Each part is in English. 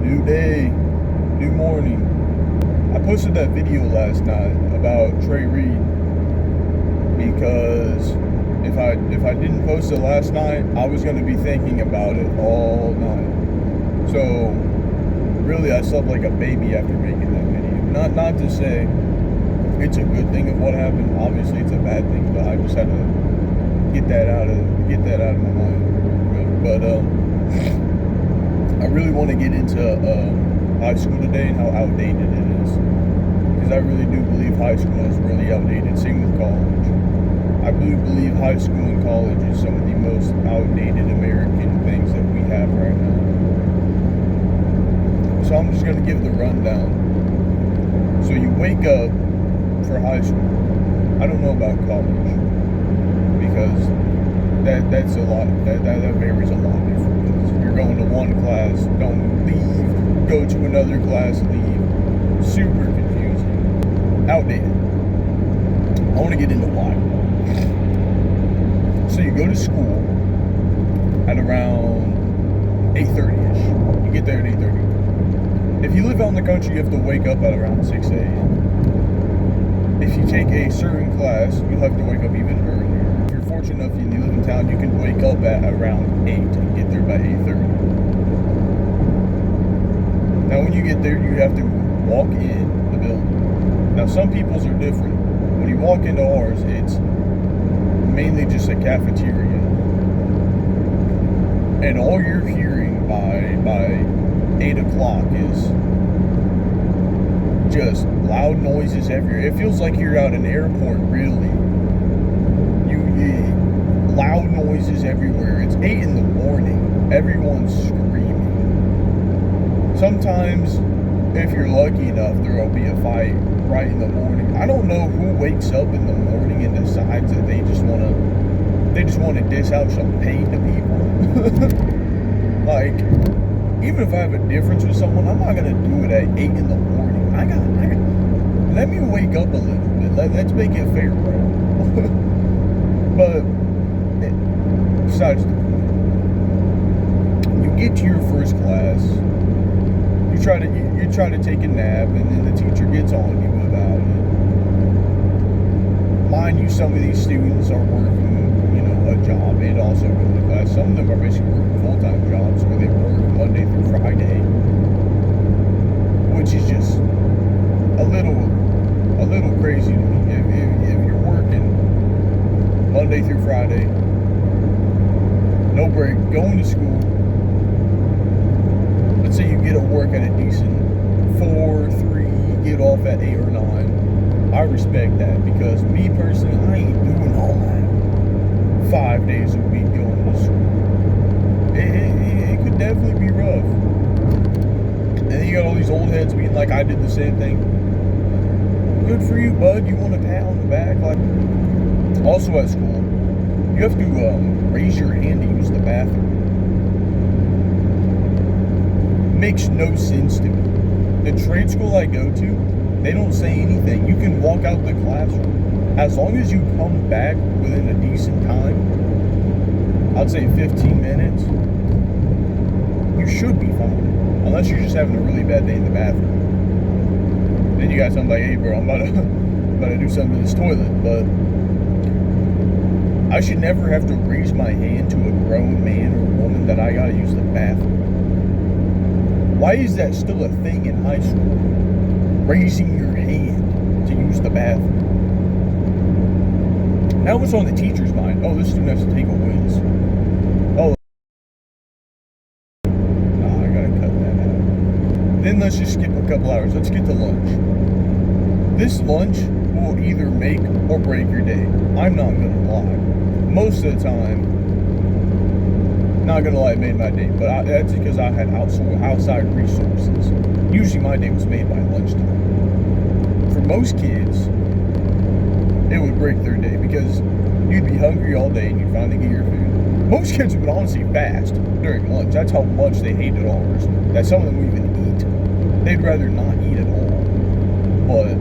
New day, new morning. I posted that video last night about Trey Reed because if I didn't post it last night, I was going to be thinking about it all night. So really, I slept like a baby after making that video. Not to say it's a good thing of what happened. Obviously, it's a bad thing, but I just had to get that out of my mind. But I really want to get into high school today and how outdated it is, because I really do believe high school is really outdated. Same with college. I really believe high school and college is some of the most outdated American things that we have right now. So I'm just going to give the rundown. So you wake up for high school. I don't know about college, because that's a lot. That varies a lot different. You're going to one class, don't leave, go to another class, leave. Super confusing. Outdated. I want to get into why. So you go to school at around 8:30ish. You get there at 8:30. If you live out in the country, you have to wake up at around 6 a.m. If you take a certain class, you'll have to wake up even earlier. If you're fortunate enough and you live in town, you can wake up at around 8 and get there by 8:30. Now when you get there, you have to walk in the building. Now some people's are different. When you walk into ours, it's mainly just a cafeteria. And all you're hearing by 8 o'clock is just loud noises everywhere. It feels like you're at an airport, really. Loud noises everywhere. It's 8 in the morning. Everyone's screaming. Sometimes, if you're lucky enough, there'll be a fight right in the morning. I don't know who wakes up in the morning and decides that they just want to dish out some pain to people. Like, even if I have a difference with someone, I'm not gonna do it at 8 in the morning. I got. Let me wake up a little bit. Let's make it fair, bro. But besides the point, you get to your first class. You try to take a nap, and then the teacher gets on you about it. Mind you, some of these students are working, a job and also going to class. Some of them are basically working full-time jobs where they work Monday through Friday, which is just a little crazy to me. If you're working Monday through Friday, no break, going to school. Let's say you get at work at a decent 4, 3, get off at 8 or 9. I respect that, because me personally, I ain't doing all that 5 days a week going to school. It could definitely be rough. And then you got all these old heads being like, I did the same thing. Good for you, bud. You want a pat on the back? Like, also at school, you have to raise your hand to use the bathroom. Makes no sense to me. The trade school I go to, they don't say anything. You can walk out the classroom. As long as you come back within a decent time, I'd say 15 minutes, you should be fine. Unless you're just having a really bad day in the bathroom. Then you got something like, hey bro, I'm about to do something to this toilet, but I should never have to raise my hand to a grown man or woman that I gotta use the bathroom. Why is that still a thing in high school? Raising your hand to use the bathroom. Now what's on the teacher's mind? Oh, this student has to take a whiz. Oh, nah, I gotta cut that out. Then let's just skip a couple hours. Let's get to lunch. This lunch will either make or break your day. I'm not gonna lie. Most of the time, not gonna lie, it made my day, but that's because I had outside resources. Usually my day was made by lunchtime. For most kids, it would break their day, because you'd be hungry all day and you'd finally get your food. Most kids would honestly fast during lunch. That's how much they hated ours, that some of them would even eat. They'd rather not eat at all. But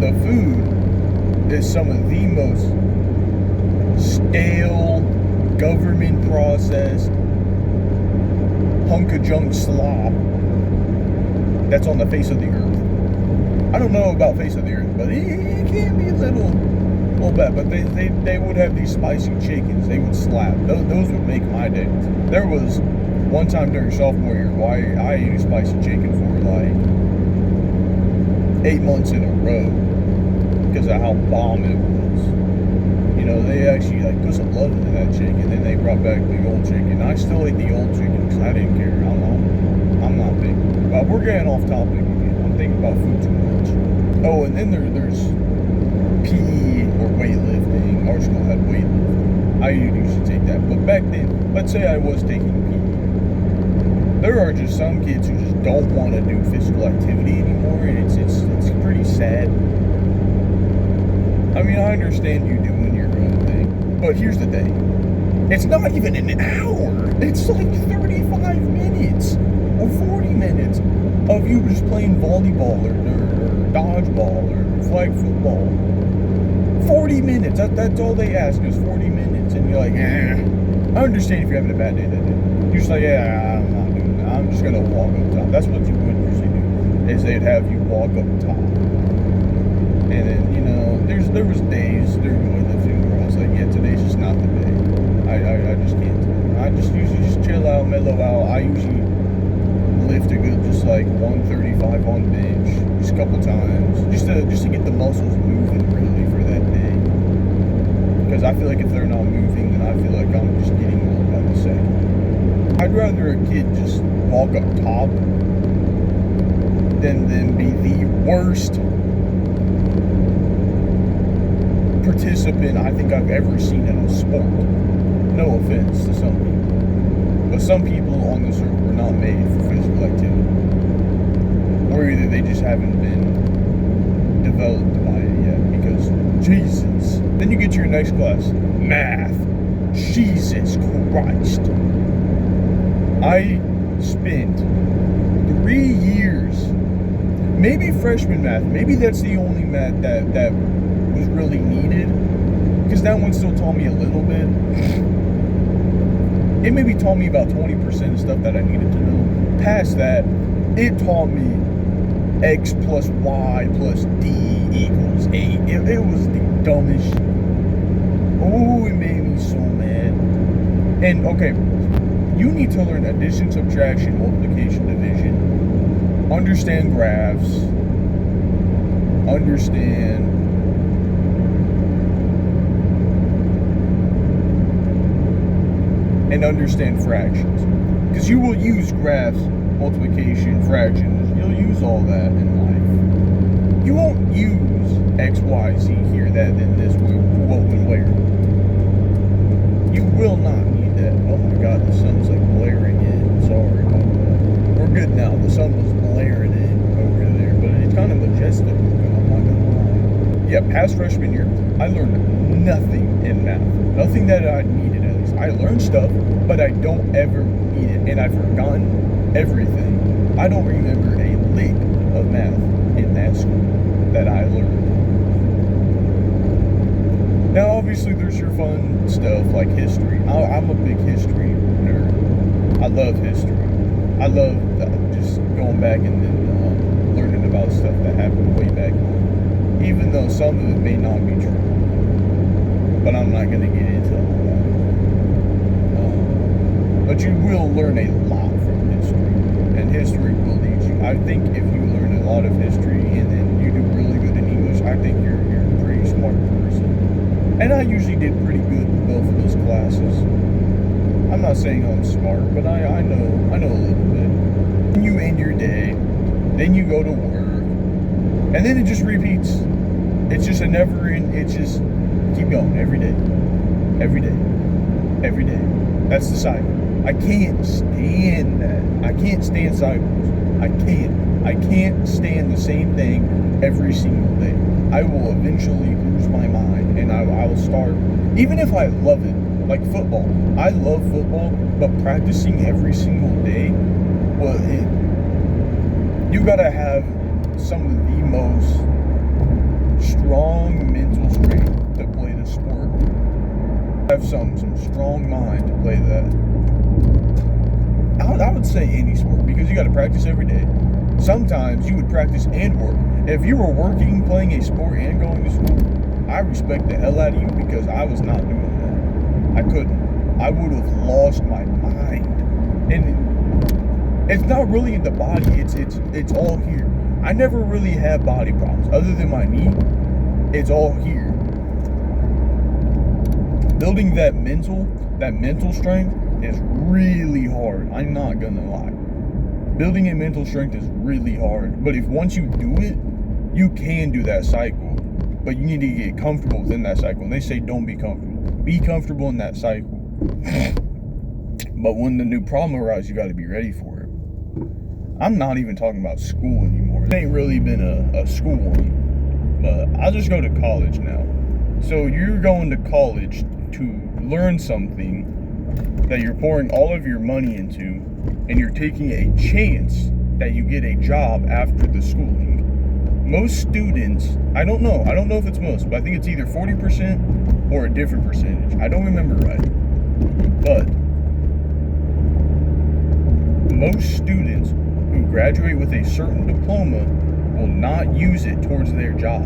the food is some of the most stale, government processed, hunk of junk slop that's on the face of the earth. I don't know about face of the earth, but it can be a little bad. But they would have these spicy chickens. They would slap. Those would make my day. There was one time during sophomore year where I ate a spicy chicken for like 8 months in a row because of how bomb it was. You know, they actually like put some love into that chicken, and they brought back the old chicken. I still ate the old chicken because I didn't care. I'm not big. But we're getting off topic again. I'm thinking about food too much. Oh, and then there's PE or weightlifting. Our school had weightlifting. I usually take that. But back then, let's say I was taking PE. There are just some kids who just don't want to do physical activity anymore, and it's pretty sad. I mean, I understand you doing your own thing, but here's the thing. It's not even an hour. It's like 35 minutes or 40 minutes of you just playing volleyball or dodgeball or flag football. 40 minutes. That's all they ask is 40 minutes. And you're like, I understand if you're having a bad day that day. You're just like, I'm not doing that. I'm just going to walk up top. That's what you would usually do, is they'd have you walk up top. And then, you know, there was days during weightlifting where I was like, yeah, today's just not the day. I just can't. I just usually just chill out, mellow out. I usually lift a good just like 135 on bench, just a couple times, just to get the muscles moving really for that day. Because I feel like if they're not moving, then I feel like I'm just getting old by the second. I'd rather a kid just walk up top than be the worst participant I think I've ever seen in a sport. No offense to some people, but some people on this earth were not made for physical activity, or either they just haven't been developed by it yet. Because Jesus, then you get to your next class, math. Jesus Christ, I spent 3 years, maybe freshman math. Maybe that's the only math that was really needed, because that one still taught me a little bit. It maybe taught me about 20% of stuff that I needed to know. Past that, it taught me x plus y plus d equals 8. It was the dumbest shit. Oh, it made me so mad. And okay, you need to learn addition, subtraction, multiplication, division, understand graphs, understand fractions, because you will use graphs, multiplication, fractions. You'll use all that in life. You won't use x, y, z here, that, then this, what, when, where. You will not need that. Oh my God, the sun's like blaring in. Sorry about that. We're good now. The sun was blaring in over there, but it's kind of majestic. I'm not gonna lie. Yeah, past freshman year, I learned nothing in math. Nothing that I needed, at least. I learned stuff, but I don't ever need it. And I've forgotten everything. I don't remember a lick of math in that school that I learned. Now, obviously, there's your fun stuff like history. I'm a big history nerd. I love history. I love just going back and then learning about stuff that happened way back when, even though some of it may not be true. But I'm not going to get into all that. But you will learn a lot from history, and history will teach you. I think if you learn a lot of history and then you do really good in English, I think you're a pretty smart person. And I usually did pretty good in both of those classes. I'm not saying I'm smart, but I know a little bit. Then you end your day, then you go to work, and then it just repeats. It's just a never-end. It's just keep going every day, every day, every day. That's the cycle. I can't stand that. I can't stand cycles. I can't stand the same thing every single day. I will eventually lose my mind, and I will start, even if I love it, like football. I love football, but practicing every single day, well, you gotta have some of the most strong mental strength to play the sport. Have some strong mind to play that. I would say any sport, because you got to practice every day. Sometimes you would practice and work. If you were working, playing a sport, and going to school, I respect the hell out of you, because I was not doing that. I couldn't. I would have lost my mind. And it's not really in the body. It's all here. I never really had body problems other than my knee. It's all here. Building that mental strength is really hard. I'm not gonna lie. Building a mental strength is really hard. But if once you do it, you can do that cycle. But you need to get comfortable within that cycle. And they say don't be comfortable. Be comfortable in that cycle. But when the new problem arises, you got to be ready for it. I'm not even talking about school anymore. It ain't really been a school one. But I'll just go to college now. So you're going to college to learn something that you're pouring all of your money into, and you're taking a chance that you get a job after the schooling. Most students, I don't know if it's most, but I think it's either 40% or a different percentage. I don't remember right. But most students who graduate with a certain diploma will not use it towards their job.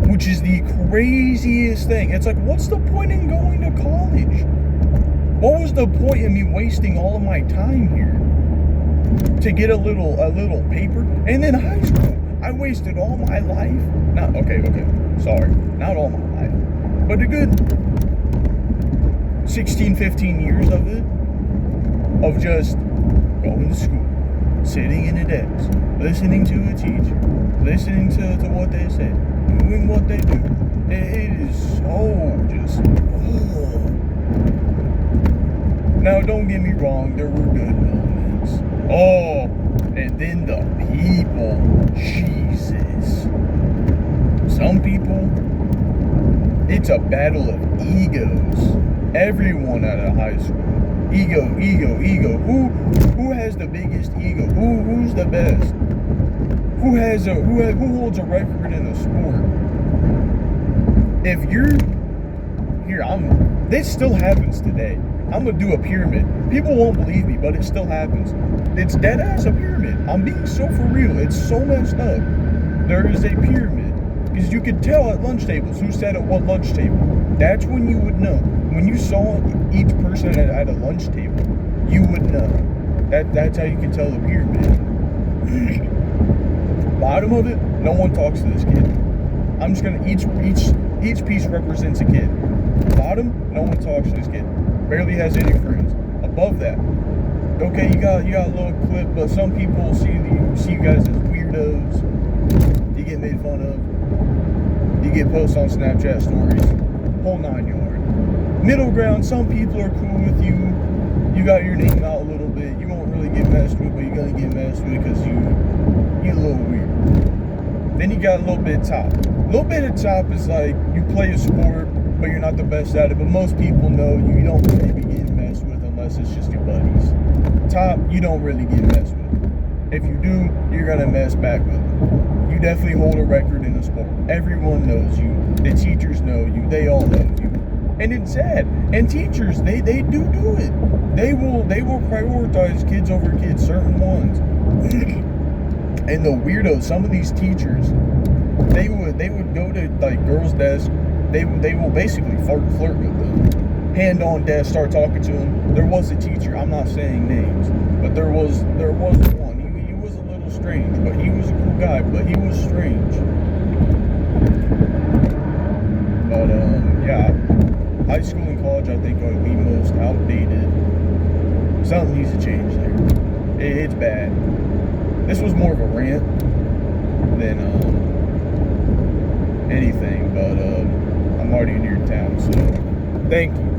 Which is the craziest thing. It's like, what's the point in going to college? What was the point in me wasting all of my time here to get a little paper? And then high school, I wasted all my life. Not not all my life, but a good 16, 15 years of it, of just going to school, sitting in a desk, listening to a teacher, listening to what they say, doing what they do. It is so just, Now, don't get me wrong, there were good moments. Oh, and then the people, Jesus. Some people, it's a battle of egos. Everyone out of high school. Ego. Who has the biggest ego? Who's the best? Who holds a record in the sport? If you're here, this still happens today. I'm gonna do a pyramid. People won't believe me, but it still happens. It's dead ass a pyramid. I'm being so for real. It's so messed up. There is a pyramid, because you could tell at lunch tables who sat at what lunch table. That's when you would know. When you saw each person at a lunch table, you would know. That's how you can tell the pyramid. Bottom of it, no one talks to this kid. I'm just gonna each piece represents a kid. Bottom, no one talks to this kid. Barely has any friends. Above that, okay, you got a little clip, but some people see you guys as weirdos. You get made fun of. You get posts on Snapchat stories. Whole 9 yards. Middle ground, some people are cool with you. You got your name out a little bit. You won't really get messed with, but you're gonna get messed with because you're a little weird. Then you got a little bit top. A little bit of top is like you play a sport, but you're not the best at it. But most people know you don't really be getting messed with unless it's just your buddies. Top, you don't really get messed with. If you do, you're gonna mess back with them. You definitely hold a record in the sport. Everyone knows you. The teachers know you. They all know you. And it's sad. And teachers, they do it. They will prioritize kids over kids, certain ones. And the weirdos, some of these teachers, they would go to like girls' desk. They will basically flirt with them. Hand on desk, start talking to them. There was a teacher. I'm not saying names, but there was one. He was a little strange, but he was a cool guy. But he was strange. But yeah. High school and college, I think, are the most outdated. Something needs to change there. It's bad. This was more of a rant than anything, but I'm already near town, so thank you.